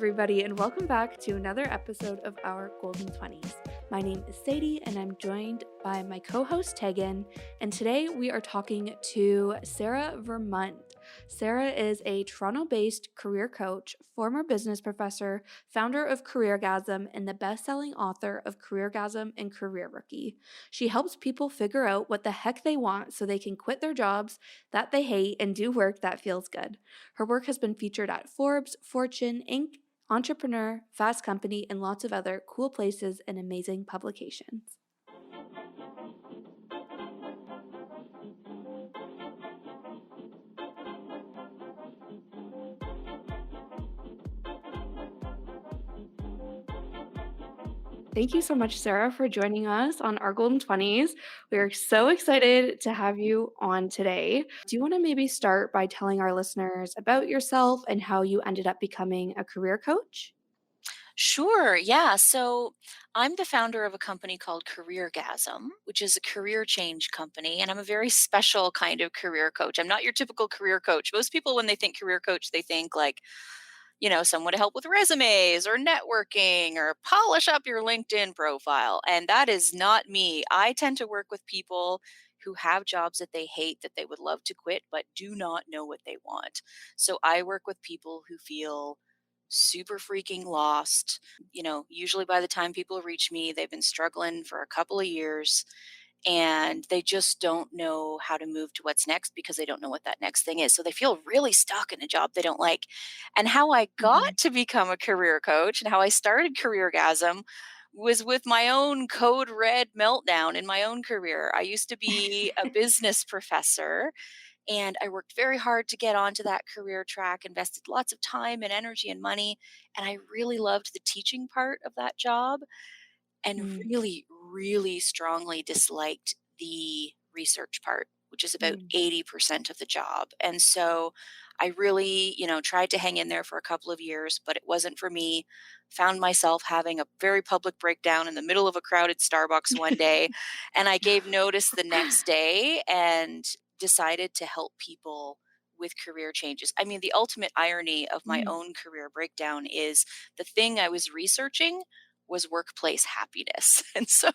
everybody, and welcome back to another episode of our Golden 20s. My name is Sadie, and I'm joined by my co-host Teagan, and today we are talking to Sarah Vermunt. Sarah is a Toronto-based career coach, former business professor, founder of Careergasm, and the best-selling author of Careergasm and Career Rookie. She helps people figure out what the heck they want so they can quit their jobs that they hate and do work that feels good. Her work has been featured at Forbes, Fortune, Inc., Entrepreneur, Fast Company, and lots of other cool places and amazing publications. Thank you so much, Sarah, for joining us on our Golden 20s. We are so excited to have you on today. Do you want to maybe start by telling our listeners about yourself and how you ended up becoming a career coach? Sure. Yeah. So I'm the founder of a company called Careergasm, which is a career change company. And I'm a very special kind of career coach. I'm not your typical career coach. Most people, when they think career coach, they think like, someone to help with resumes or networking or polish up your LinkedIn profile. And that is not me. I tend to work with people who have jobs that they hate, that they would love to quit, but do not know what they want. So I work with people who feel super freaking lost. Usually by the time people reach me, they've been struggling for a couple of years and they just don't know how to move to what's next because they don't know what that next thing is. So they feel really stuck in a job they don't like. And how I got to become a career coach and how I started Careergasm was with my own code red meltdown in my own career. I used to be a business professor and I worked very hard to get onto that career track, invested lots of time and energy and money. And I really loved the teaching part of that job and Mm, really, really strongly disliked the research part, which is about mm. 80% of the job. And so I really, tried to hang in there for a couple of years, but it wasn't for me. Found myself having a very public breakdown in the middle of a crowded Starbucks one day. And I gave notice the next day and decided to help people with career changes. I mean, the ultimate irony of my Mm. own career breakdown is the thing I was researching was workplace happiness. And so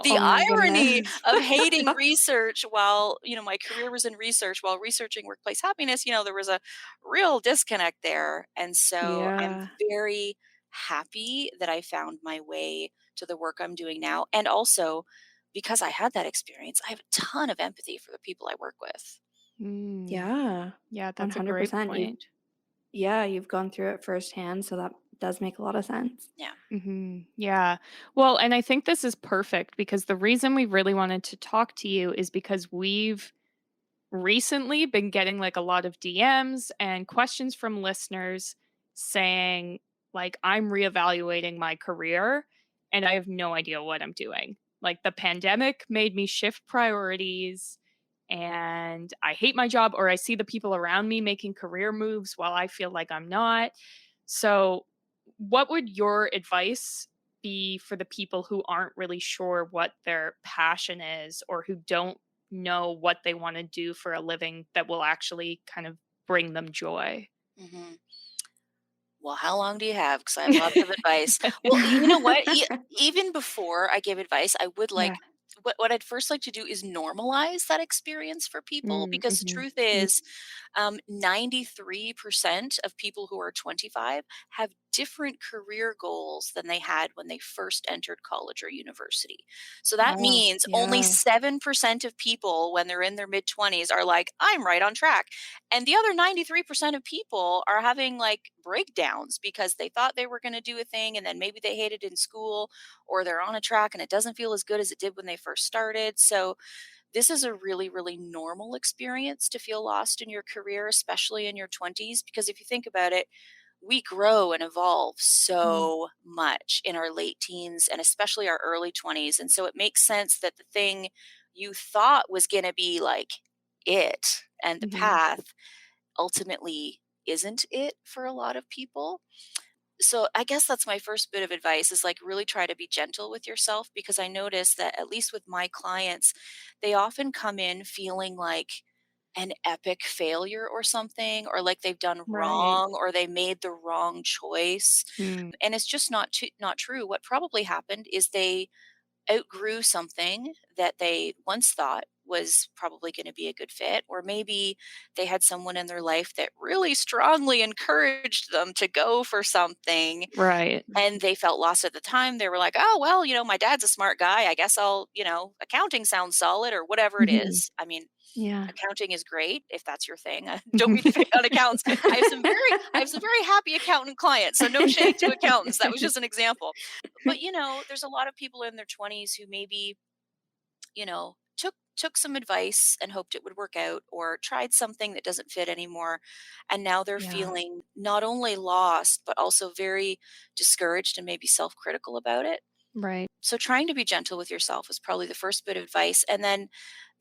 the Oh my irony goodness. of hating research while, my career was in research while researching workplace happiness, there was a real disconnect there. And so I'm Yeah. very happy that I found my way to the work I'm doing now. And also because I had that experience, I have a ton of empathy for the people I work with. Mm, Yeah. yeah, that's a great 100%. point. You've gone through it firsthand, so that does make a lot of sense. Yeah. Yeah. Well, and I think this is perfect because the reason we really wanted to talk to you is because we've recently been getting like a lot of DMs and questions from listeners saying, like, I'm reevaluating my career and I have no idea what I'm doing. Like, the pandemic made me shift priorities and I hate my job, or I see the people around me making career moves while I feel like I'm not. So, what would your advice be for the people who aren't really sure what their passion is or who don't know what they want to do for a living that will actually kind of bring them joy? hmm Well, how long do you have? Because I have lots of advice. Well, you know what? Even before I give advice, I would Yeah. like what I'd first like to do is normalize that experience for people Mm, because the mhm. truth is, 93% of people who are 25 have different career goals than they had when they first entered college or university. So that Wow. means only Yeah. 7% of people when they're in their mid 20s are like, I'm right on track. And the other 93% of people are having like breakdowns because they thought they were going to do a thing and then maybe they hated it in school or they're on a track and it doesn't feel as good as it did when they first started. So, this is a really, really normal experience to feel lost in your career, especially in your 20s. Because if you think about it, we grow and evolve Mm. so much in our late teens and especially our early 20s. And so it makes sense that the thing you thought was going to be like it and the Mhm. path ultimately isn't it for a lot of people. So I guess that's my first bit of advice is like really try to be gentle with yourself because I notice that at least with my clients, they often come in feeling like an epic failure or something, or like they've done Right. wrong or they made the wrong choice. Mm. And it's just not true. What probably happened is they outgrew something that they once thought was probably going to be a good fit, or maybe they had someone in their life that really strongly encouraged them to go for something Right. and they felt lost at the time. They were like, oh, well, my dad's a smart guy. I guess accounting sounds solid or whatever it Mhm. is. I mean, Yeah. accounting is great if that's your thing. Don't mean to pick on accountants. I have some very happy accountant clients, so no shade to accountants. That was just an example. But there's a lot of people in their 20s who maybe took some advice and hoped it would work out, or tried something that doesn't fit anymore, and now they're Yeah. feeling not only lost but also very discouraged and maybe self-critical about it. Right. So trying to be gentle with yourself is probably the first bit of advice. And then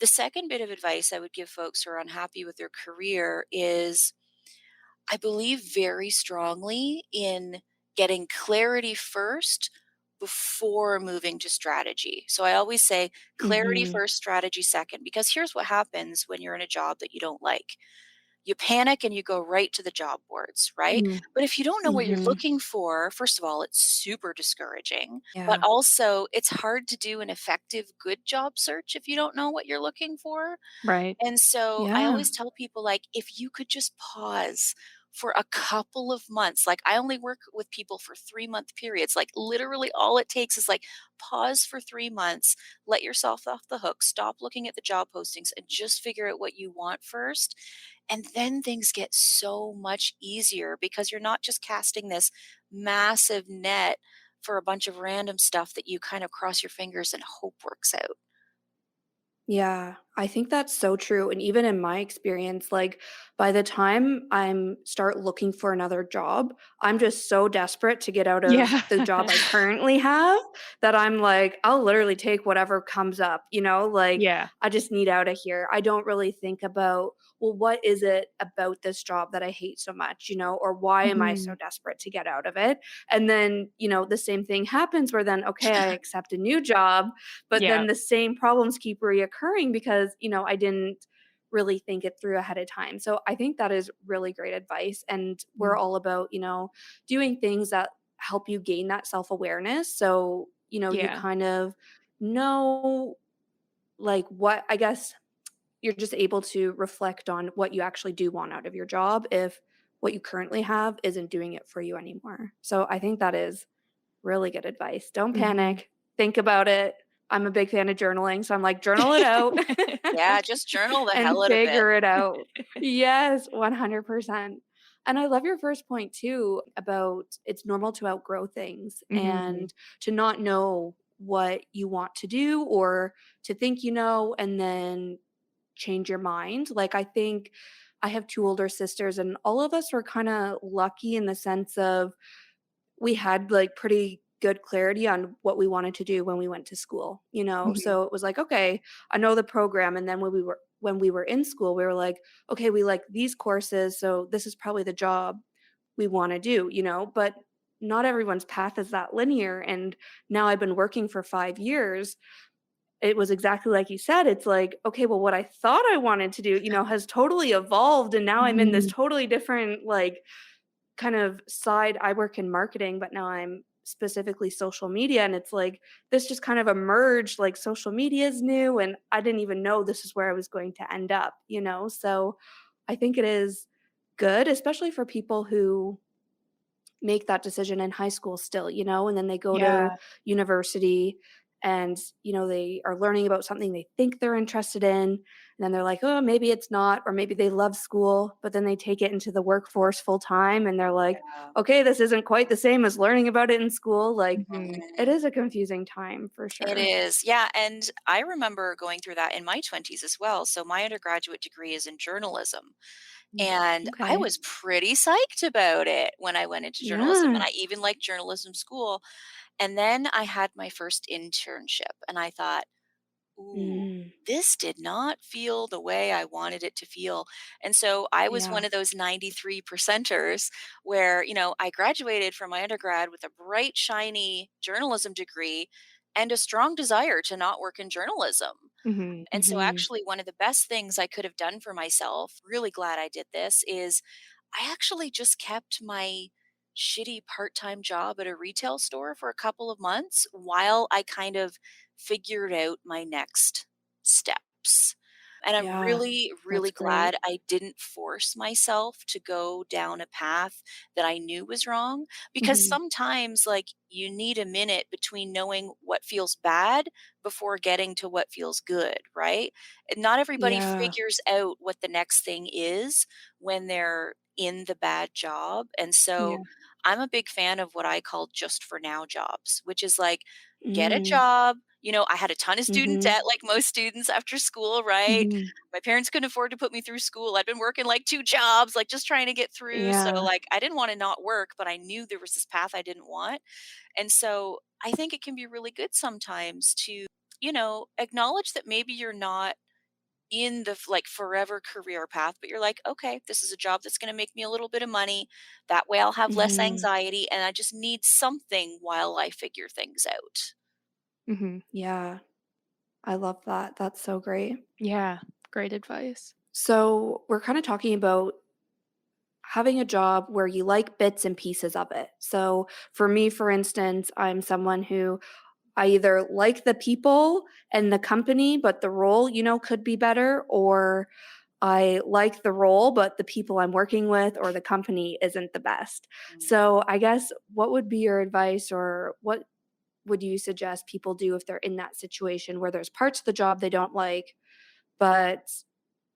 the second bit of advice I would give folks who are unhappy with their career is, I believe very strongly in getting clarity first before moving to strategy. So I always say clarity Mhm. first, strategy second, because here's what happens when you're in a job that you don't like. You panic and you go right to the job boards, right? Mm. But if you don't know what you're Mhm. looking for, first of all, it's super discouraging. But Yeah. also, it's hard to do an effective, good job search if you don't know what you're looking for. Right. And so I Yeah. always tell people, like, if you could just pause for a couple of months, like I only work with people for 3-month periods. Like literally all it takes is like pause for 3 months, let yourself off the hook, stop looking at the job postings and just figure out what you want first. And then things get so much easier because you're not just casting this massive net for a bunch of random stuff that you kind of cross your fingers and hope works out. Yeah, I think that's so true, and even in my experience, like, by the time I'm start looking for another job, I'm just so desperate to get out of Yeah. the job I currently have that I'm like, I'll literally take whatever comes up, like, Yeah. I just need out of here. I don't really think about, well, what is it about this job that I hate so much, or why am I so Mhm. desperate to get out of it? And then, the same thing happens where then, okay, I accept a new job, but Yeah. then the same problems keep reoccurring because, I didn't really think it through ahead of time. So I think that is really great advice. And we're Mm. all about, doing things that help you gain that self awareness. So, you Yeah. kind of know, like, what I guess you're just able to reflect on what you actually do want out of your job if what you currently have isn't doing it for you anymore. So I think that is really good advice. Don't Mhm. panic. Think about it. I'm a big fan of journaling, so I'm like, journal it out Yeah, just journal the and hell out of it. figure it out. Yes, 100%. And I love your first point too about it's normal to outgrow things Mhm. and to not know what you want to do or to think and then change your mind. Like, I think I have two older sisters, and all of us were kind of lucky in the sense of we had, like, pretty good clarity on what we wanted to do when we went to school, Mhm. So it was like, "Okay, I know the program," and then when we were in school, we were like, "Okay, we like these courses, so this is probably the job we wanna do," But not everyone's path is that linear, and now I've been working for 5 years. It was exactly like you said, it's like, "Okay, well, what I thought I wanted to do, has totally evolved, and now I'm in this Mhm. totally different, like, kind of side. I work in marketing, but now I'm specifically social media, and it's like this just kind of emerged, like social media is new and I didn't even know this is where I was going to end up. So I think it is good, especially for people who make that decision in high school still, and then they go to Yeah. university and, they are learning about something they think they're interested in. And then they're like, oh, maybe it's not, or maybe they love school, but then they take it into the workforce full time and they're like, Yeah. okay, this isn't quite the same as learning about it in school. Like, Mhm. it is a confusing time for It sure. is. Yeah. And I remember going through that in my 20s as well. So my undergraduate degree is in journalism. Mm. And I Okay. was pretty psyched about it when I went into journalism. And Yeah. I even liked journalism school. And then I had my first internship and I thought, ooh, Mm. this did not feel the way I wanted it to feel. And so I was Yeah. one of those 93 percenters where, I graduated from my undergrad with a bright, shiny journalism degree and a strong desire to not work in journalism. Mhm. And so Mhm. actually one of the best things I could have done for myself, really glad I did this, is I actually just kept my shitty part-time job at a retail store for a couple of months while I kind of figured out my next steps. And I'm Yeah, really, that's really great. glad I didn't force myself to go down a path that I knew was wrong, because Mhm. sometimes, like, you need a minute between knowing what feels bad before getting to what feels good, right? And not everybody Yeah. figures out what the next thing is when they're in the bad job. And so Yeah. I'm a big fan of what I call just for now jobs, which is like, get a Mm. job. I had a ton of student Mhm. debt like most students after school, right? Mhm. My parents couldn't afford to put me through school. I'd been working like two jobs, like just trying to get through. So, Yeah. like, I didn't want to not work, but I knew there was this path I didn't want. And so I think it can be really good sometimes to, acknowledge that maybe you're not in the like forever career path, but you're like, okay, this is a job that's going to make me a little bit of money. That way I'll have less Mhm. anxiety and I just need something while I figure things out. Mhm. Yeah. I love that. That's so great. Yeah. Great advice. So, we're kind of talking about having a job where you like bits and pieces of it. So, for me, for instance, I'm someone who I either like the people and the company, but the role, could be better, or I like the role, but the people I'm working with or the company isn't the best. Mm. So, I guess what would be your advice, or what would you suggest people do if they're in that situation where there's parts of the job they don't like, but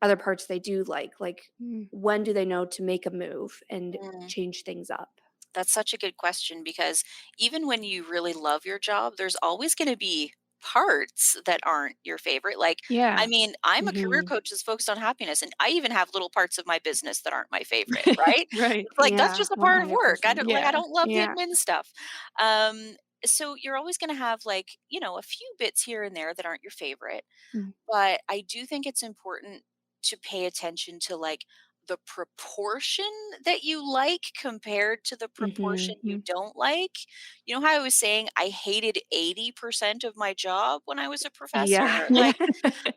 other parts they do like? Like, Mm. when do they know to make a move and Mm. change things up? That's such a good question, because even when you really love your job, there's always going to be parts that aren't your favorite. Like, I Yeah. mean, I'm a career Mhm. coach that's focused on happiness, and I even have little parts of my business that aren't my favorite, right? Right. It's like that's Yeah, just a part of work. I 100%. don't like I Yeah. don't love the Yeah. admin stuff. Um, so you're always going to have, like, a few bits here and there that aren't your favorite, Mm. but I do think it's important to pay attention to, like, the proportion that you like compared to the proportion you Mhm. don't like. You know how I was saying I hated 80% of my job when I was a professor? Yeah. Like,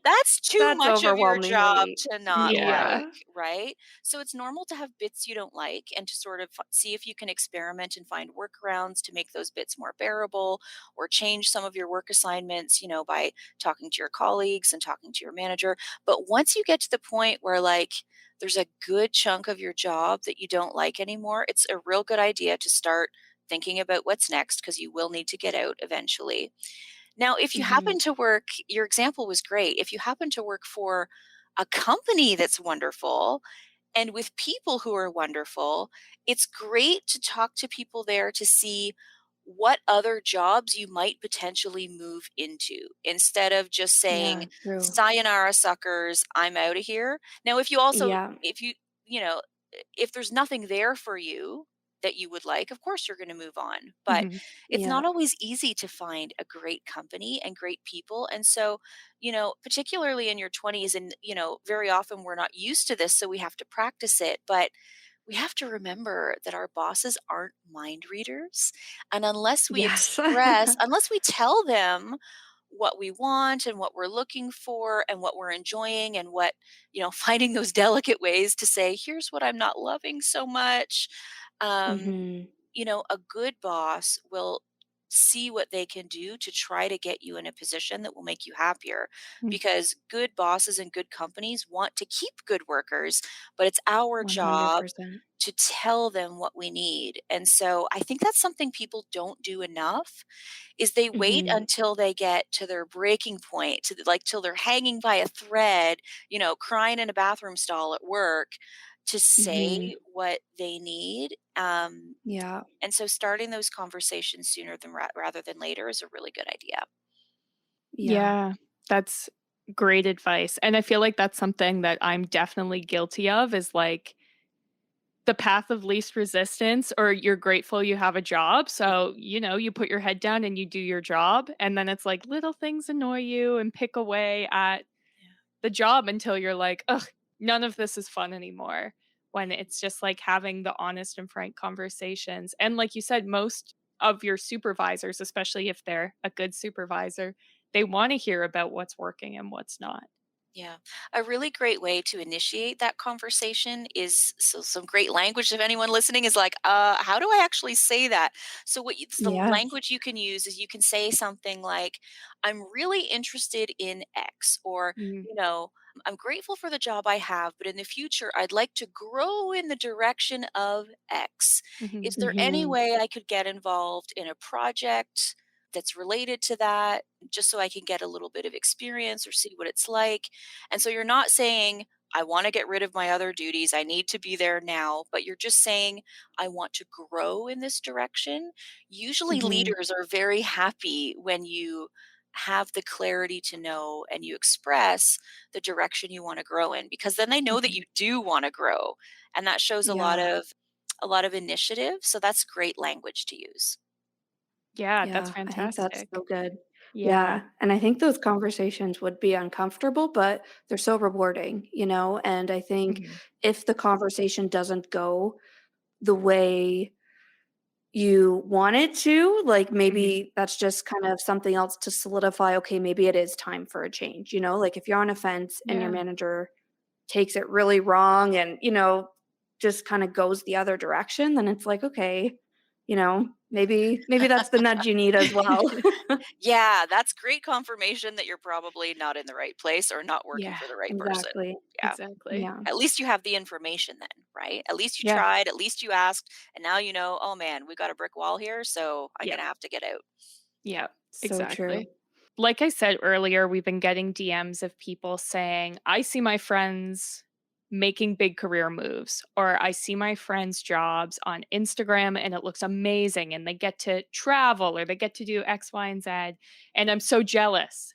that's too That's much of your job overwhelmingly. to not Yeah. like, Yeah. right? So it's normal to have bits you don't like, and to sort of see if you can experiment and find workarounds to make those bits more bearable, or change some of your work assignments, by talking to your colleagues and talking to your manager. But once you get to the point where, like, there's a good chunk of your job that you don't like anymore, it's a real good idea to start thinking about what's next, because you will need to get out eventually. Now, if you Mhm. happen to work, your example was great. If you happen to work for a company that's wonderful and with people who are wonderful, it's great to talk to people there to see what other jobs you might potentially move into, instead of just saying, Yeah, true. sayonara suckers, I'm out of here. Now, if you also, Yeah. if you, you know, if there's nothing there for you that you would like, of course you're going to move on. But Mhm. it's Yeah. not always easy to find a great company and great people. And so, particularly in your 20s, and, very often we're not used to this, so we have to practice it. But we have to remember that our bosses aren't mind readers. And Yes. unless we tell them what we want and what we're looking for and what we're enjoying, and what, finding those delicate ways to say, here's what I'm not loving so much. Um, Mhm. a good boss will see what they can do to try to get you in a position that will make you happier, Mm. because good bosses and good companies want to keep good workers, but it's our job 100%. to tell them what we need. And so I think that's something people don't do enough, is they wait Mhm. until they get to their breaking point, like till they're hanging by a thread, crying in a bathroom stall at work, to Mhm. say what they need. Yeah. And so starting those conversations sooner than rather than later is a really good idea. Yeah. Yeah. That's great advice. And I feel like that's something that I'm definitely guilty of, is like the path of least resistance, or you're grateful you have a job. So, you put your head down and you do your job. And then it's like little things annoy you and pick away at Yeah. the job until you're like, ugh, none of this is fun anymore. When it's just like having the honest and frank conversations. And like you said, most of your supervisors, especially if they're a good supervisor, they want to hear about what's working and what's not. Yeah. A really great way to initiate that conversation is some great language. If anyone listening is like, how do I actually say that? So the Yes. language you can use is you can say something like, I'm really interested in X, or, Mhm, you know, I'm grateful for the job I have, but in the future, I'd like to grow in the direction of X. mhm, Is there any Mhm. way I could get involved in a project that's related to that, just so I can get a little bit of experience or see what it's like? And so you're not saying, I want to get rid of my other duties. I need to be there now. But you're just saying, I want to grow in this direction. Usually, Mhm. leaders are very happy when you have the clarity to know and you express the direction you want to grow in, because then they know that Mhm. you do want to grow, and that shows Yeah. a lot of initiative. So that's great language to use. yeah, that's Yeah, I think that's fantastic. so good. Yeah, Yeah, and I think those conversations would be uncomfortable, but they're so rewarding, and I think mhm, if the conversation doesn't go the way you want it to, like, mhm, maybe that's just kind of something else to solidify, okay, maybe it is time for a change, like, if you're on a fence and your yeah. manager takes it really wrong and, just kinda goes the other direction, then it's like, okay, maybe that's the nudge you need as well. Yeah, that's great confirmation that you're probably not in the right place or not working Yeah, for the right person. Exactly. Yeah. exactly. Yeah. At least you have the information then, right? At least you Yeah, tried, at least you asked, and now you know, oh man, we got a brick wall here, so I'm yep, going to have to get out. yep, So true. exactly. Like I said earlier, we've been getting DMs of people saying, "I see my friends making big career moves," or "I see my friends' jobs on Instagram and it looks amazing and they get to travel or they get to do X, Y, and Z, and I'm so jealous."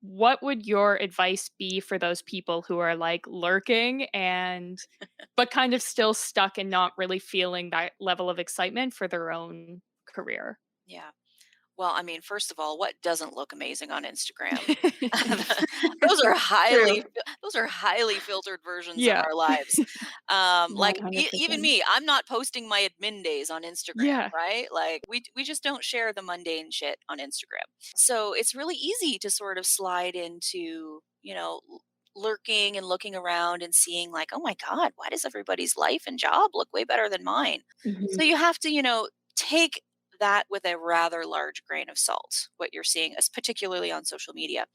What would your advice be for those people who are, like, lurking but kind of still stuck and not really feeling that level of excitement for their own career? Yeah. Well, I mean, first of all, what doesn't look amazing on Instagram? Those are True. highly filtered versions of Yeah. our lives. Like, 100%. even me, I'm not posting my admin days on Instagram, Yeah. right? Like, we just don't share the mundane shit on Instagram. So it's really easy to sort of slide into, lurking and looking around and seeing like, oh my God, why does everybody's life and job look way better than mine? So Mhm. you have to, take that with a rather large grain of salt, what you're seeing, as particularly on social media.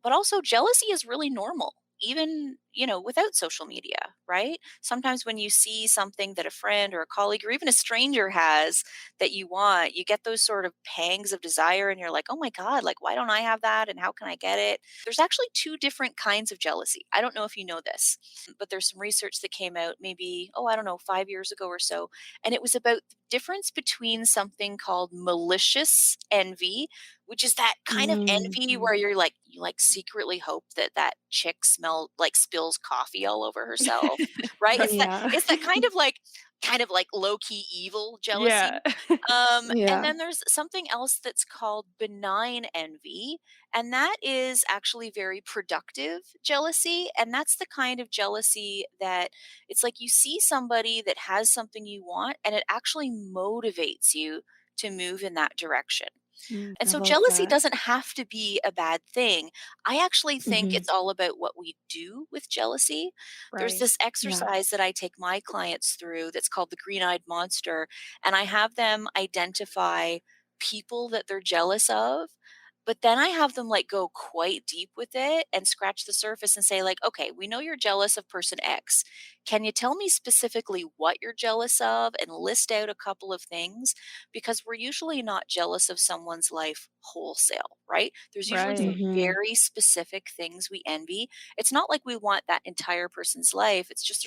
But also, jealousy is really normal, even, without social media, right? Sometimes when you see something that a friend or a colleague or even a stranger has that you want, you get those sort of pangs of desire and you're like, oh my God, like, why don't I have that? And how can I get it? There's actually two different kinds of jealousy. I don't know if you know this, but there's some research that came out maybe, oh, I don't know, 5 years ago or so. And it was about the difference between something called malicious envy, which is that kind of envy Mhm. where you like secretly hope that that chick spills coffee all over herself, right? Right. Yeah. It's that kind of like low key evil Yeah. jealousy. And Yeah. then there's something else that's called benign envy, and that is actually very productive jealousy. And that's the kind of jealousy that it's like you see somebody that has something you want, and it actually motivates you to move in that direction. And I so love jealousy that. doesn't have to be a bad thing. I actually think Mhm. it's all about what we do with jealousy. There's Right. this Yeah. exercise that I take my clients through that's called the green eyed monster. And I have them identify people that they're jealous of. But then I have them like go quite deep with it and scratch the surface and say, like, okay, we know you're jealous of person X. Can you tell me specifically what you're jealous of and list out a couple of things? Because we're usually not jealous of someone's life wholesale, right? There's usually some Right. Mhm. very specific things we envy. It's not like we want that entire person's life. It's just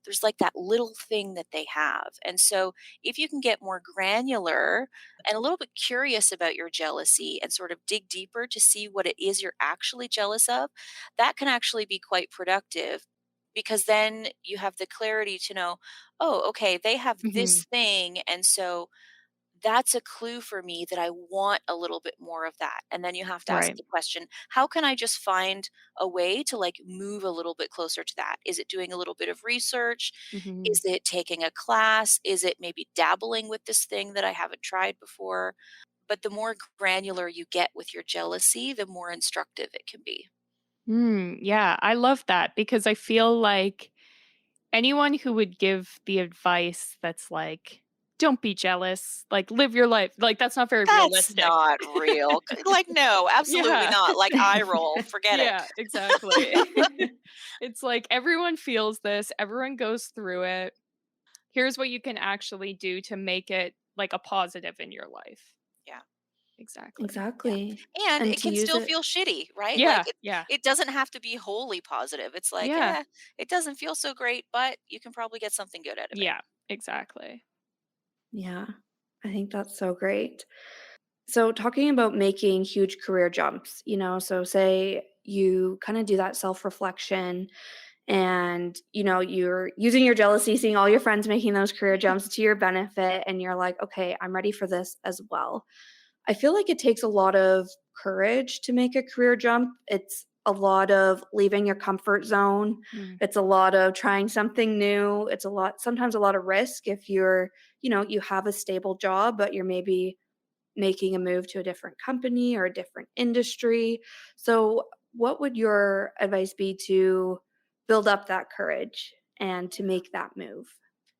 there's like that little thing that they have. And so if you can get more granular and a little bit curious about your jealousy and sort of dig deeper to see what it is you're actually jealous of, that can actually be quite productive, because then you have the clarity to know, oh, okay, they have Mhm. this thing. And so that's a clue for me that I want a little bit more of that. And then you have to ask Right. the question, how can I just find a way to like move a little bit closer to that? Is it doing a little bit of research? Mhm. Is it taking a class? Is it maybe dabbling with this thing that I haven't tried before? But the more granular you get with your jealousy, the more instructive it can be. Yeah, I love that because I feel like anyone who would give the advice that's like, "Don't be jealous, like, live your life," like, that's not very That's realistic. not real. Like, no, absolutely Yeah. not. Like, eye roll, forget it. Yeah, exactly. It's like everyone feels this, everyone goes through it. Here's what you can actually do to make it, like, a positive in your life. Yeah. Exactly. Yeah. Exactly. And And it to can use still it feel shitty, right? Like Yeah, it yeah, it doesn't have to be wholly positive. It's like, yeah, it doesn't feel so great, but you can probably get something good out of it. yeah, exactly. yeah, I think that's so great. So talking about making huge career jumps, so say you kind of do that self-reflection and, you're using your jealousy, seeing all your friends making those career jumps to your benefit, and you're like, "Okay, I'm ready for this as well." I feel like it takes a lot of courage to make a career jump. It's a lot of leaving your comfort zone. Mm, It's a lot of trying something new. It's sometimes a lot of risk if you have a stable job, but you're maybe making a move to a different company or a different industry. So, what would your advice be to build up that courage and to make that move?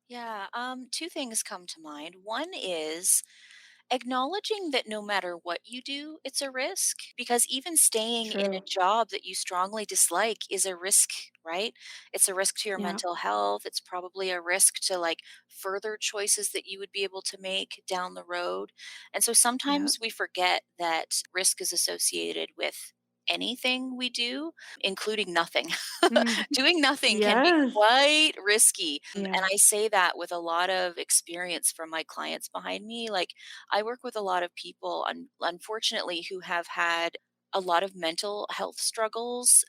Yeah, two things come to mind. One is acknowledging that no matter what you do, it's a risk because even staying in a True. job that you strongly dislike is a risk, right? It's a risk to your Yeah. mental health. It's probably a risk to like further choices that you would be able to make down the road. And so Yeah. sometimes we forget that risk is associated with anything we do, including nothing. mm, Doing nothing can be Yes. quite risky. And Yeah. I say that with a lot of experience from my clients behind me. Like, I work with a lot of people, unfortunately, who have had a lot of mental health struggles.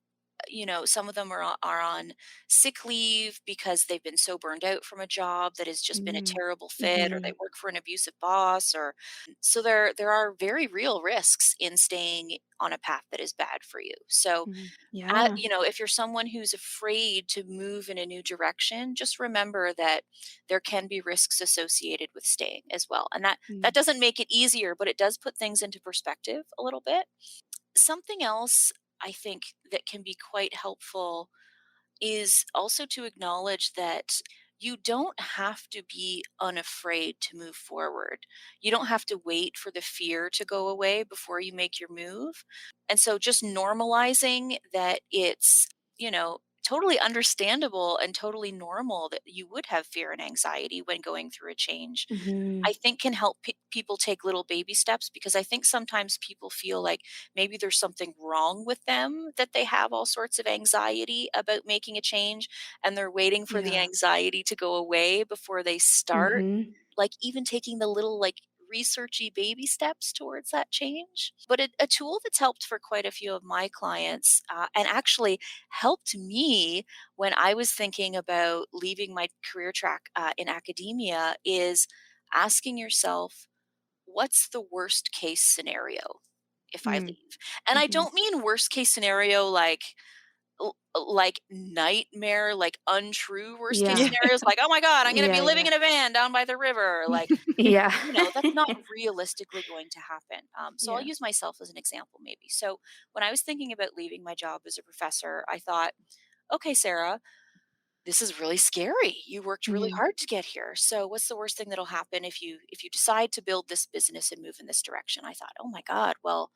Some of them are on sick leave because they've been so burned out from a job that has just been a mm, terrible fit, or they Mhm. work for an abusive boss, or so there are very real risks in staying on a path that is bad for you. So mm, Yeah. if you're someone who's afraid to move in a new direction, just remember that there can be risks associated with staying as well. And that mm, doesn't make it easier, but it does put things into perspective a little bit. Something else I think that can be quite helpful is also to acknowledge that you don't have to be unafraid to move forward. You don't have to wait for the fear to go away before you make your move. And so just normalizing that it's, totally understandable and totally normal that you would have fear and anxiety when going through a change, I Mhm. think can help people take little baby steps, because I think sometimes people feel like maybe there's something wrong with them, that they have all sorts of anxiety about making a change and they're waiting for the Yeah. anxiety to go away before they start. Mhm. Like even taking the little like researchy baby steps towards that change. But a tool that's helped for quite a few of my clients, and actually helped me when I was thinking about leaving my career track in academia, is asking yourself, what's the worst case scenario if I Mm. leave? And I Mhm. don't mean worst case scenario like nightmare, like untrue worst case Yeah. scenarios, like, oh my God, I'm going to be Yeah, living yeah. in a van down by the river. Like, Yeah. that's not realistically going to happen. So I'll Yeah. use myself as an example, maybe. So when I was thinking about leaving my job as a professor, I thought, okay, Sarah, this is really scary. You worked really Mhm. hard to get here. So what's the worst thing that'll happen if you decide to build this business and move in this direction? I thought, "Oh my god, well,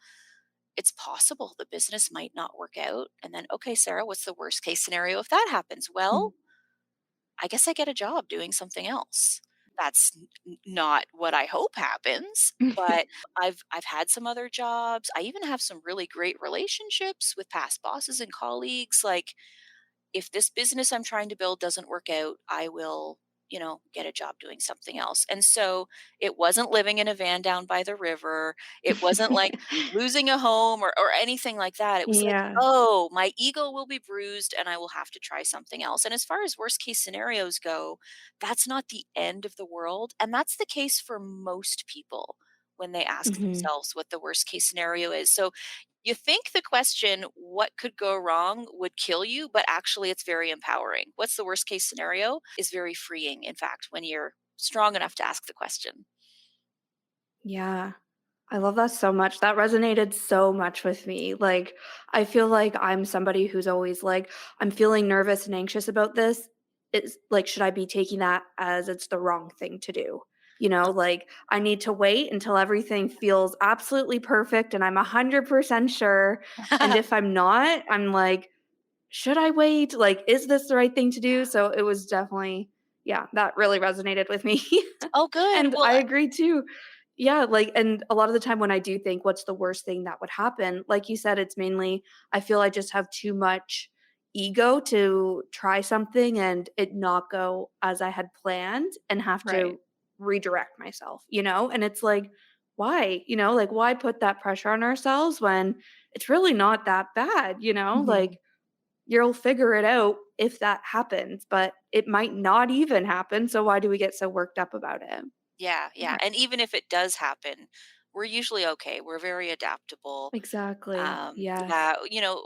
it's possible the business might not work out." And then, "Okay, Sarah, what's the worst case scenario if that happens?" Mm. Well, I guess I get a job doing something else. That's not what I hope happens, but I've had some other jobs. I even have some really great relationships with past bosses and colleagues. Like, if this business I'm trying to build doesn't work out, I will, get a job doing something else. And so it wasn't living in a van down by the river. It wasn't like losing a home or anything like that. It was like, Yeah. oh, my ego will be bruised and I will have to try something else. And as far as worst case scenarios go, that's not the end of the world. And that's the case for most people when they ask Mhm. themselves what the worst case scenario is. So you think the question, what could go wrong, would kill you, but actually it's very empowering. What's the worst case scenario is very freeing, in fact, when you're strong enough to ask the question. Yeah. I love that so much. That resonated so much with me. Like, I feel like I'm somebody who's always like, I'm feeling nervous and anxious about this. It's like, should I be taking that as it's the wrong thing to do? Like I need to wait until everything feels absolutely perfect and I'm 100% sure. And if I'm not, I'm like, should I wait? Like, is this the right thing to do? So it was definitely, yeah, that really resonated with me. Oh, good. And Well, I agree too. Yeah, like, and a lot of the time when I do think what's the worst thing that would happen, like you said, it's mainly I feel I just have too much ego to try something and it not go as I had planned and have Right. to redirect myself? And it's like, why? Like, why put that pressure on ourselves when it's really not that bad? Mhm. Like, you'll figure it out if that happens, but it might not even happen, so why do we get so worked up about it? yeah, yeah. Right. And even if it does happen, we're usually okay. We're very adaptable. Exactly. Yes. Yeah,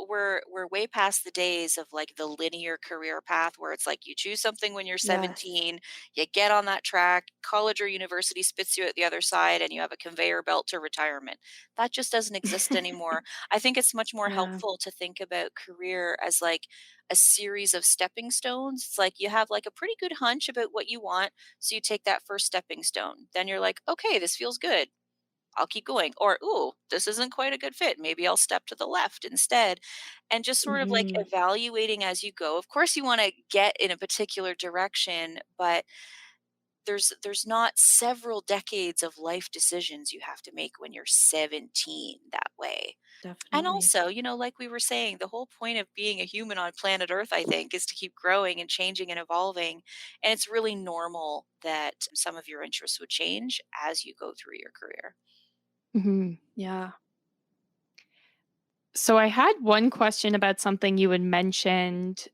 we're way past the days of like the linear career path where it's like you choose something when you're Yes. 17, you get on that track, college or university spits you at the other side, and you have a conveyor belt to retirement. That just doesn't exist anymore. I think it's much more Yeah. helpful to think about career as like a series of stepping stones. It's like you have like a pretty good hunch about what you want, so you take that first stepping stone. Then you're like, okay, this feels good. I'll keep going. Or, ooh, this isn't quite a good fit. Maybe I'll step to the left instead. And just sort of like Mhm. evaluating as you go. Of course, you want to get in a particular direction, but there's not several decades of life decisions you have to make when you're 17 that way. And Definitely. also, like we were saying, the whole point of being a human on planet Earth, I think, is to keep growing and changing and evolving. And it's really normal that some of your interests would change as you go through your career. Mhm. Yeah. So I had one question about something you had mentioned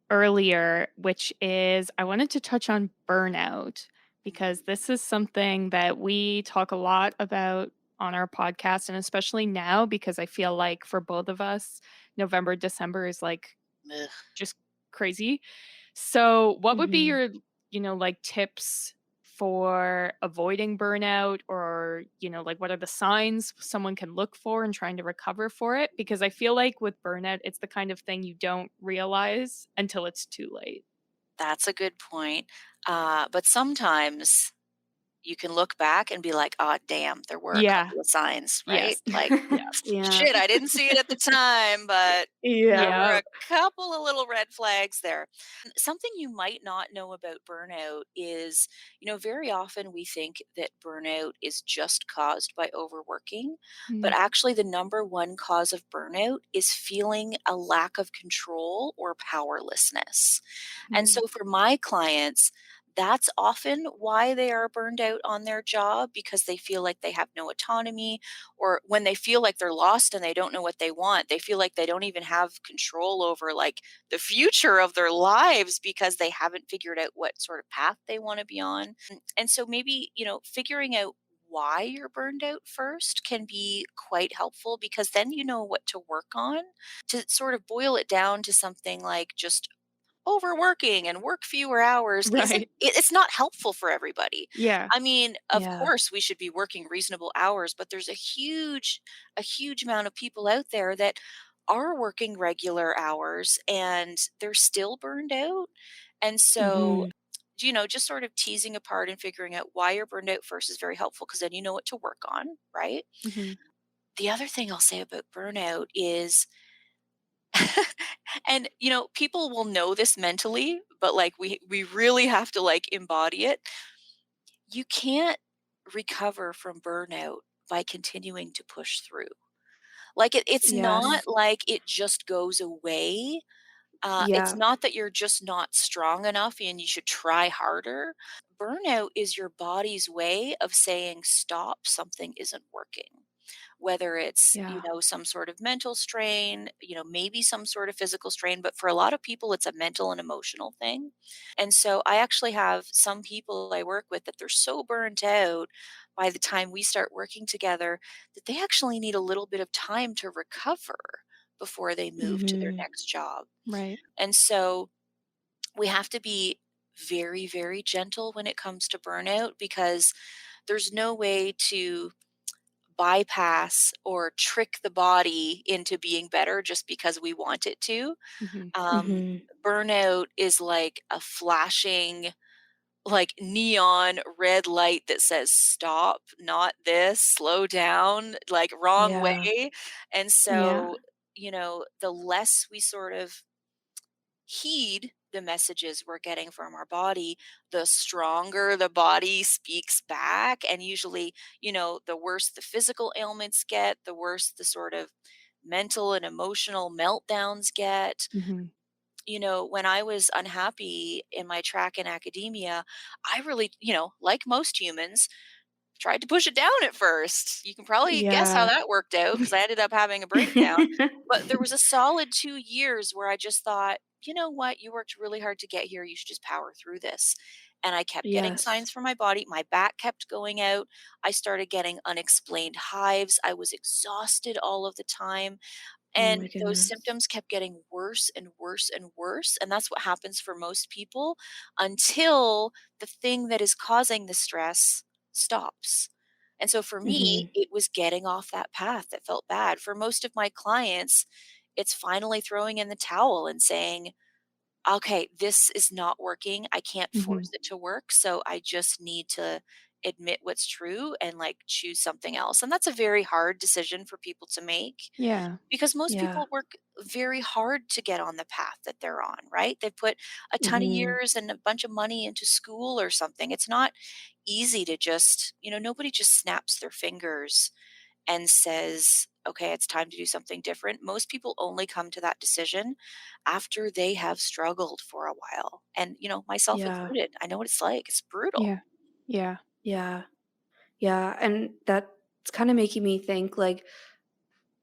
earlier, which is I wanted to touch on burnout because this is something that we talk a lot about on our podcast, and especially now because I feel like for both of us, November, December is like Ugh. just crazy. So, what would be Mhm. your, like tips for avoiding burnout or, like what are the signs someone can look for in trying to recover for it? Because I feel like with burnout, it's the kind of thing you don't realize until it's too late. That's a good point. But sometimes you can look back and be like, "Oh, damn, there were a Yeah. couple of signs," right? Yes. Like, Yes. Yeah. shit, I didn't see it at the time, but there Yeah. were Yeah. a couple of little red flags there. Something you might not know about burnout is, very often we think that burnout is just caused by overworking, but Mm, actually, the number one cause of burnout is feeling a lack of control or powerlessness. And mm, so for my clients, that's often why they are burned out on their job because they feel like they have no autonomy, or when they feel like they're lost and they don't know what they want, they feel like they don't even have control over like the future of their lives because they haven't figured out what sort of path they want to be on. And so maybe, figuring out why you're burned out first can be quite helpful because then you know what to work on. To sort of boil it down to something like just overworking and work fewer hours isn't right. it's not helpful for everybody. Yeah. I mean, of Yeah. course we should be working reasonable hours, but there's a huge amount of people out there that are working regular hours and they're still burned out. And so, Mhm. just sort of teasing apart and figuring out why you're burned out first is very helpful because then you know what to work on, right? Mhm. The other thing I'll say about burnout is and people will know this mentally, but like we really have to like embody it. You can't recover from burnout by continuing to push through. Like it's Mhm. not Yes. like it just goes away. It's Yeah. not that you're just not strong enough and you should try harder. Burnout is your body's way of saying stop, something isn't working, whether it's Yeah. some sort of mental strain, maybe some sort of physical strain, but for a lot of people it's a mental and emotional thing. And so I actually have some people I work with that they're so burnt out by the time we start working together that they actually need a little bit of time to recover before they move to their Mhm. next job. Right. And so we have to be very, very gentle when it comes to burnout because there's no way to bypass or trick the body into being better just because we want it to. Mhm. Um, Mhm. Burnout is like a flashing, like neon red light that says stop, not this, slow down, like wrong Yeah. way. And Yeah. so, the less we sort of heed the messages we're getting from our body, the stronger the body speaks back. And usually, the worse the physical ailments get, the worse the sort of mental and emotional meltdowns get. Mhm. When I was unhappy in my track in academia, I really, like most humans, tried to push it down at first. You can probably guess how Yeah. that worked out because I ended up having a breakdown. But there was a solid 2 years where I just thought, you know what? You worked really hard to get here. You should just power through this. And I kept getting Yes. signs from my body. My back kept going out. I started getting unexplained hives. I was exhausted all of the time. Oh my And those goodness. symptoms kept getting worse and worse and worse. And that's what happens for most people until the thing that is causing the stress stops. And so for me, Mhm. it was getting off that path that felt bad. For most of my clients, it's finally throwing in the towel and saying, okay, this is not working. I can't Mhm. force it to work. So I just need to admit what's true and like choose something else. And that's a very hard decision for people to make Yeah. because most Yeah. people work very hard to get on the path that they're on, right? They put a ton of Mhm. years and a bunch of money into school or something. It's not easy to just, nobody just snaps their fingers and says, okay, it's time to do something different. Most people only come to that decision after they have struggled for a while. And, myself Yeah. included, I know what it's like. It's brutal. Yeah. Yeah. Yeah. Yeah, and that's kinda making me think, like,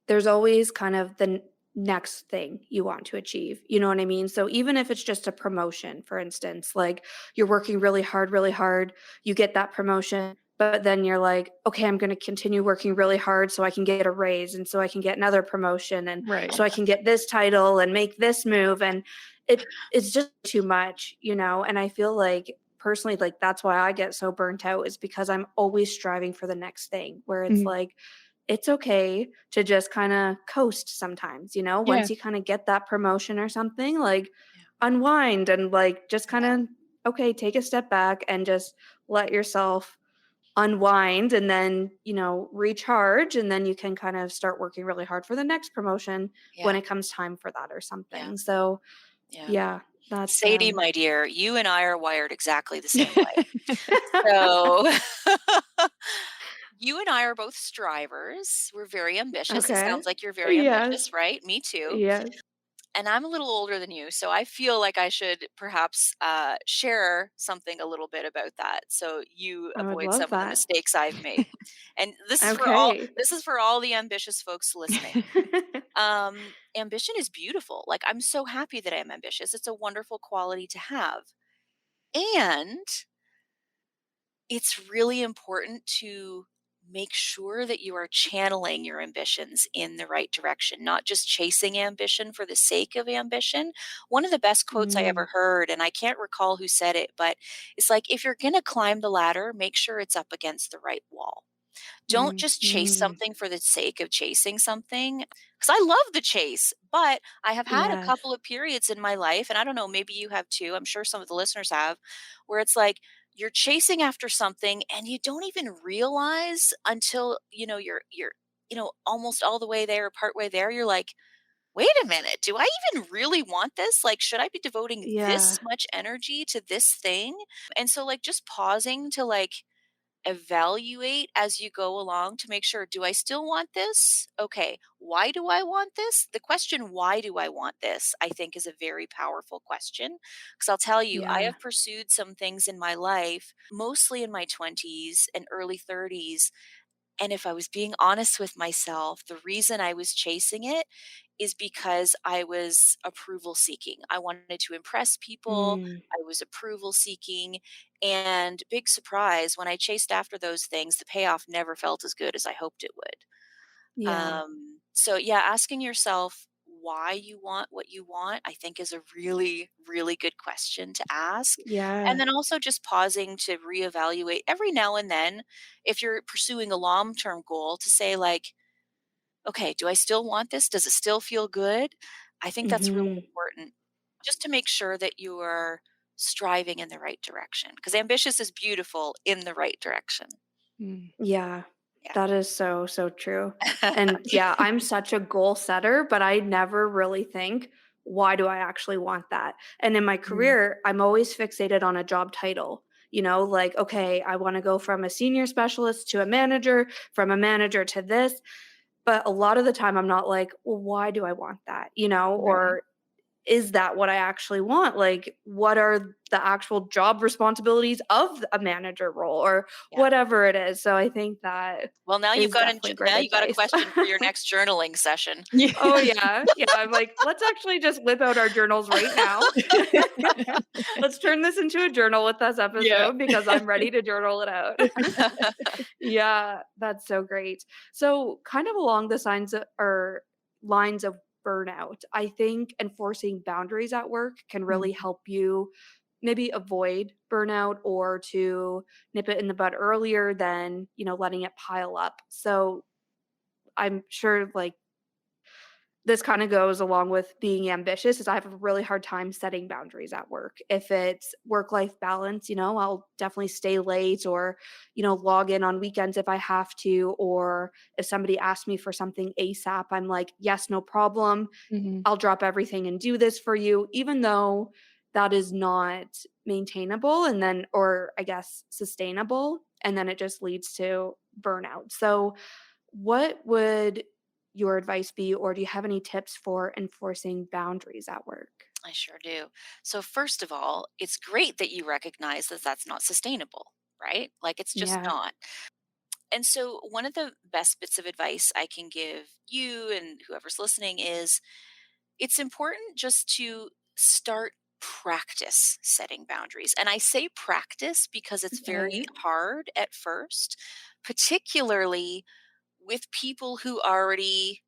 there's always kind of the next thing you want to achieve. You know what I mean? So even if it's just a promotion, for instance, like you're working really hard, you get that promotion, but then you're like, okay, I'm going to continue working really hard so I can get a raise and so I can get another promotion and Right. so I can get this title and make this move. And it's just too much, you know? And I feel like personally, like that's why I get so burnt out is because I'm always striving for the next thing where it's Mhm. like, it's okay to just kinda coast sometimes, you know? Yeah. Once you kinda get that promotion or something, like, Yeah. unwind and, like, just Yeah. kinda, okay, take a step back and just let yourself unwind and then, recharge, and then you can kind of start working really hard for the next promotion when Yeah. it comes time for that or Yeah. something. So, Yeah. yeah, that's, Sadie, my dear, you and I are wired exactly the same way. So you and I are both strivers. We're very ambitious. It Okay. sounds like you're very Yes. ambitious, right? Me too. Yes. And I'm a little older than you, so I feel like I should perhaps share something a little bit about that, so you I would avoid love some of the that. mistakes I've made. And this is for all Okay. this is for all the ambitious folks listening. Ambition is beautiful. Like I'm so happy that I'm ambitious. It's a wonderful quality to have. And it's really important to make sure that you are channeling your ambitions in the right direction, not just chasing ambition for the sake of ambition. One of the best quotes I Mm, ever heard, and I can't recall who said it, but it's like if you're going to climb the ladder, make sure it's up against the right wall. Don't Mm. just chase mm. something for the sake of chasing something. Because I love the chase, but I have had a Yes. couple of periods in my life, and I don't know, maybe you have too. I'm sure some of the listeners have, where it's like you're chasing after something and you don't even realize until you're almost all the way there, part way there. You're like, wait a minute, do I even really want this? Like, should I be devoting Yeah. this much energy to this thing? And so, like, just pausing to like evaluate as you go along to make sure, do I still want this? Okay, why do I want this? The question, why do I want this, I think is a very powerful question. Because I'll tell you, I Yeah. have pursued some things in my life, mostly in my 20s and early 30s. And if I was being honest with myself, the reason I was chasing it is because I was approval seeking. I wanted to impress people. Mm. I was approval seeking. And big surprise, when I chased after those things, the payoff never felt as good as I hoped it would. Yeah. So, yeah, asking yourself, why you want what you want, I think is a really, really good question to ask. And Yeah. then also just pausing to reevaluate every now and then if you're pursuing a long-term goal to say like, okay, do I still want this? Does it still feel good? I think that's really Mhm. important just to make sure that you are striving in the right direction because ambitious is beautiful in the right direction. Mm. Yeah, Yeah. that is so, so true. And yeah, I'm such a goal setter, but I never really think, why do I actually want that? And in my Mm. career, I'm always fixated on a job title. Like, okay, I want to go from a senior specialist to a manager, from a manager to this. But a lot of the time, I'm not like, well, why do I want that? Right. Or is that what I actually want? Like, what are the actual job responsibilities of a manager role or Yeah. whatever it is? So I think that Well, is definitely great now you got a advice. question for your next journaling session. Yeah. Oh, yeah. Yeah, I'm like, "Let's actually just whip out our journals right now. Let's turn this into a journal with this Yeah. episode because I'm ready to journal it out." Yeah, that's so great. So, kind of along the signs of or lines of burnout, I think enforcing boundaries at work can really Mhm. help you maybe avoid burnout or to nip it in the bud earlier than, letting it pile up. So, I'm sure like this kind of goes along with being ambitious is I have a really hard time setting boundaries at work. If it's work-life balance, I'll definitely stay late or, log in on weekends if I have to, or if somebody asks me for something ASAP, I'm like, yes, no problem. Mhm. I'll drop everything and do this for you, even though that is not maintainable and then, or I guess sustainable. And then it just leads to burnout. So what would your advice be, or do you have any tips for enforcing boundaries at work? I sure do. So, first of all, it's great that you recognize that that's not sustainable, right? Like, it's just Yeah. not. And so, one of the best bits of advice I can give you and whoever's listening is it's important just to start practice setting boundaries. And I say practice because it's very Okay. hard at first, particularly with people who already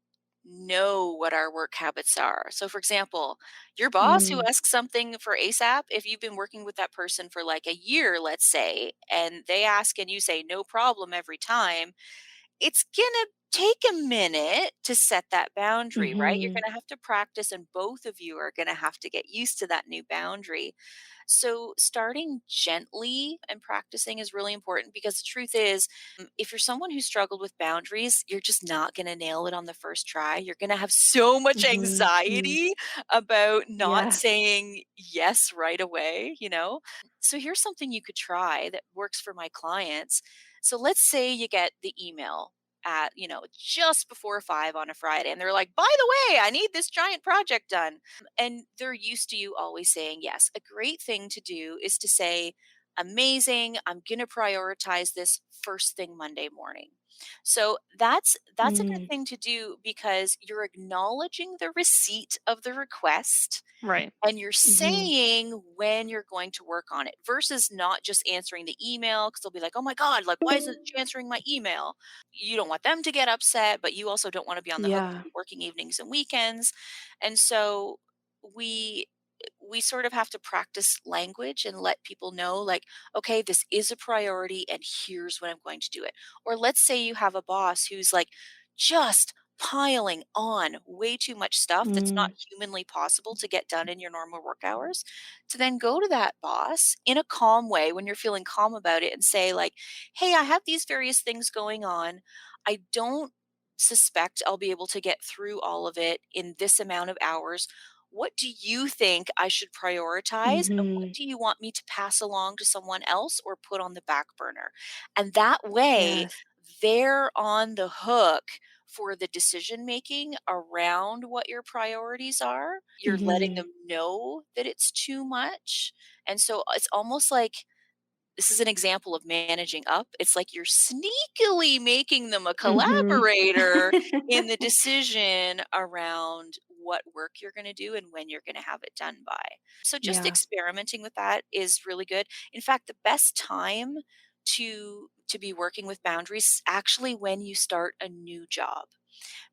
know what our work habits are. So, for example, your boss who Mm. asks something for ASAP, if you've been working with that person for like a year, let's say, and they ask and you say no problem every time, it's gonna take a minute to set that boundary, right? You're Mhm. gonna have to practice, and both of you are gonna have to get used to that new boundary. So, starting gently and practicing is really important because the truth is, if you're someone who struggled with boundaries, you're just not going to nail it on the first try. You're going to have so much Mhm. Mhm. anxiety about not Yes. saying yes right away. So, here's something you could try that works for my clients. So, let's say you get the email at just before 5 on a Friday and they're like, by the way, I need this giant project done, and they're used to you always saying yes. A great thing to do is to say, amazing, I'm going to prioritize this first thing Monday morning. So that's a good Mm. thing to do because you're acknowledging the receipt of the request Right. and you're Mhm. saying when you're going to work on it versus not just answering the email because they'll be like, oh my God, like, why isn't she answering my email? You don't want them to get upset, but you also don't want to be on the hook Yeah. for working evenings and weekends. And so we we sort of have to practice language and let people know like, okay, this is a priority and here's when I'm going to do it. Or let's say you have a boss who's like just piling on way too much stuff that's not Mm. humanly possible to get done in your normal work hours, to then go to that boss in a calm way when you're feeling calm about it and say like, hey, I have these various things going on. I don't suspect I'll be able to get through all of it in this amount of hours. What do you think I should prioritize? And what Mhm. do you want me to pass along to someone else or put on the back burner? And that way, Yes. they're on the hook for the decision making around what your priorities are. You're letting Mhm. them know that it's too much. And so it's almost like this is an example of managing up. It's like you're sneakily making them a Mhm. collaborator in the decision around what work you're going to do and when you're going to have it done by. So just Yeah. experimenting with that is really good. In fact, the best time to be working with boundaries is actually when you start a new job.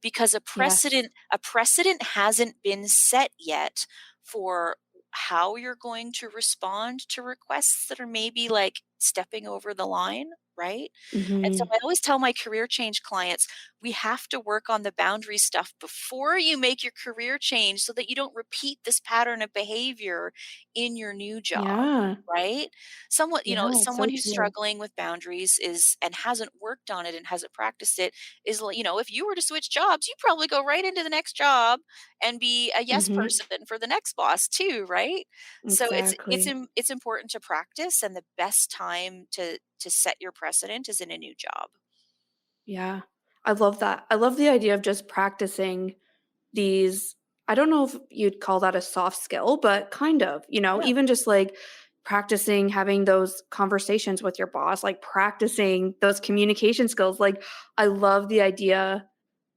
because Yes. a precedent hasn't been set yet for how you're going to respond to requests that are maybe like stepping over the line, right? And so Mhm. I always tell my career change clients, we have to work on the boundary stuff before you make your career change so that you don't repeat this pattern of behavior in your new job. Yeah. Right? Someone, Yeah, it's someone so who's true. struggling with boundaries is and hasn't worked on it and hasn't practiced it is like, if you were to switch jobs, you probably go right into the next job and be a yes Mhm. person for the next boss too, right? So Exactly. it's important to practice, and the best time to set your precedent is in a new job. Yeah. I love that. I love the idea of just practicing these. I don't know if you'd call that a soft skill, but kind of, Yeah. even just like practicing having those conversations with your boss, like practicing those communication skills. Like, I love the idea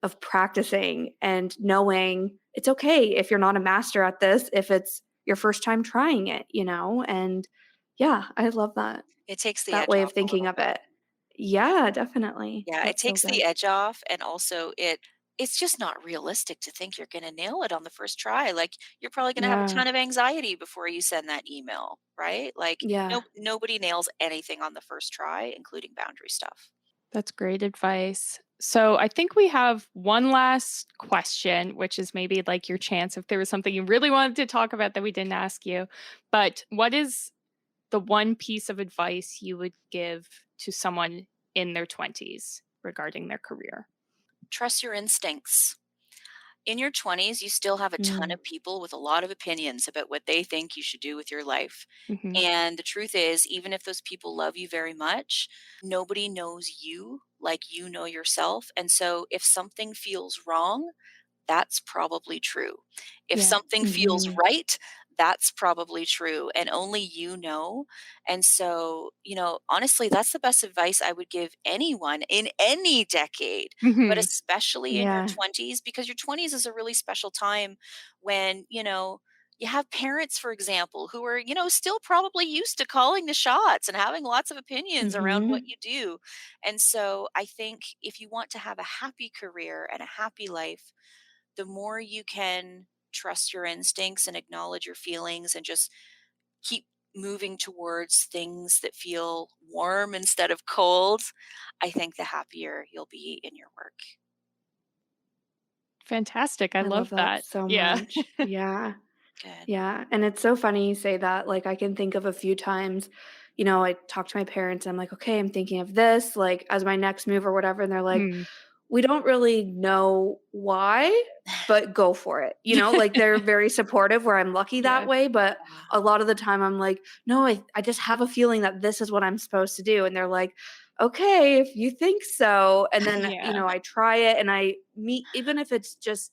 of practicing and knowing it's okay if you're not a master at this, if it's your first time trying it, And yeah, I love It takes the that edge way of off a thinking little of bit. it. Yeah, definitely. Yeah, it That's so takes the good. edge off, and also it's just not realistic to think you're gonna nail it on the first try. Like, you're probably gonna have a Yeah. ton of anxiety before you send that email, right? Like, Yeah. nobody nails anything on the first try, including boundary stuff. That's great advice. So I think we have one last question, which is maybe like your chance if there was something you really wanted to talk about that we didn't ask you. But what is the one piece of advice you would give to someone in their 20s regarding their career? Trust your instincts. In your 20s, you still have a ton Mm. of people with a lot of opinions about what they think you should do with your life. Hmm. And the truth is, even if those people love you very much, nobody knows you like you know yourself. And so if something feels wrong, that's probably true. If Yeah. something feels Mhm. right, that's probably true, and only you know. And so, honestly, that's the best advice I would give anyone in any decade, but Hmm. especially in your Yeah. 20s, because your 20s is a really special time when, you have parents, for example, who are, still probably used to calling the shots and having lots of opinions around what Mhm. you do. And so I think if you want to have a happy career and a happy life, the more you can trust your instincts and acknowledge your feelings and just keep moving towards things that feel warm instead of cold, I think the happier you'll be in your work. Fantastic. I I love love that that. so Yeah. much. Yeah. Good. Yeah, and it's so funny you say that, like, I can think of a few times, I talk to my parents, and I'm like, "Okay, I'm thinking of this, like, as my next move or whatever," and they're like, Mm. "We don't really know why, but go for it." Like, they're very supportive where I'm lucky that Yeah. way, but Yeah. a lot of the time I'm like, "No, I just have a feeling that this is what I'm supposed to do," and they're like, "Okay, if you think so," and then, Yeah. I try it and I meet even if it's just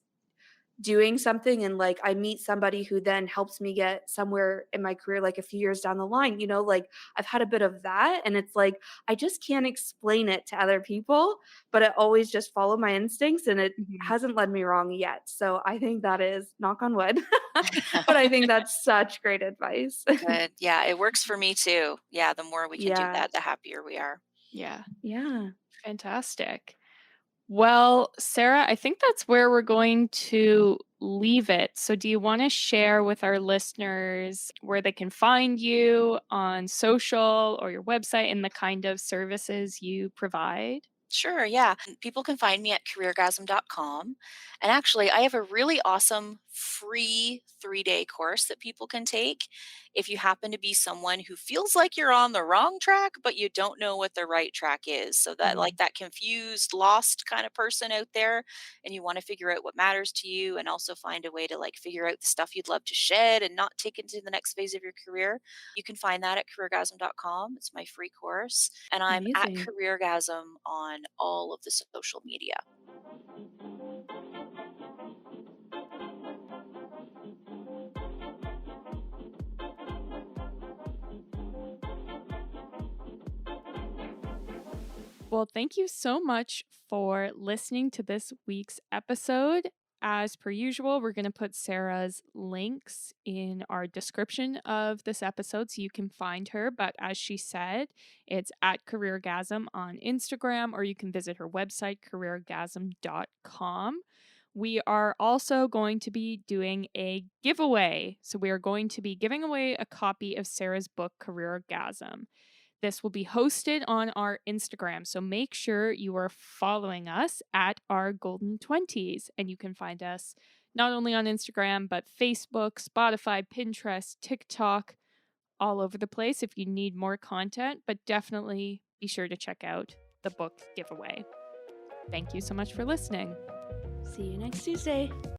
doing something and like I meet somebody who then helps me get somewhere in my career like a few years down the line, like I've had a bit of that and it's like I just can't explain it to other people, but I always just follow my instincts and it Mhm. hasn't led me wrong yet. So I think that is knock on wood. But I think that's such great advice. Good. Yeah, it works for me too. Yeah, the more we can do Yeah. that, the happier we are. Yeah. Yeah. Fantastic. Well, Sarah, I think that's where we're going to leave it. So, do you want to share with our listeners where they can find you on social or your website and the kind of services you provide? Sure, yeah. People can find me at careergasm.com. And actually, I have a really awesome free 3-day course that people can take if you happen to be someone who feels like you're on the wrong track, but you don't know what the right track is. So that Mm. like that confused, lost kind of person out there, and you want to figure out what matters to you and also find a way to like figure out the stuff you'd love to shed and not take into the next phase of your career. You can find that at careergasm.com. It's my free course. And I'm at Amazing. Careergasm on all of the social media. Well, thank you so much for listening to this week's episode. as per usual, we're going to put Sarah's links in our description of this episode so you can find her. But as she said, it's at Careergasm on Instagram, or you can visit her website, careergasm.com. We are also going to be doing a giveaway. So we are going to be giving away a copy of Sarah's book, Careergasm. This will be hosted on our Instagram. So make sure you are following us at our Golden 20s. And you can find us not only on Instagram, but Facebook, Spotify, Pinterest, TikTok, all over the place if you need more content. But definitely be sure to check out the book giveaway. Thank you so much for listening. See you next Tuesday.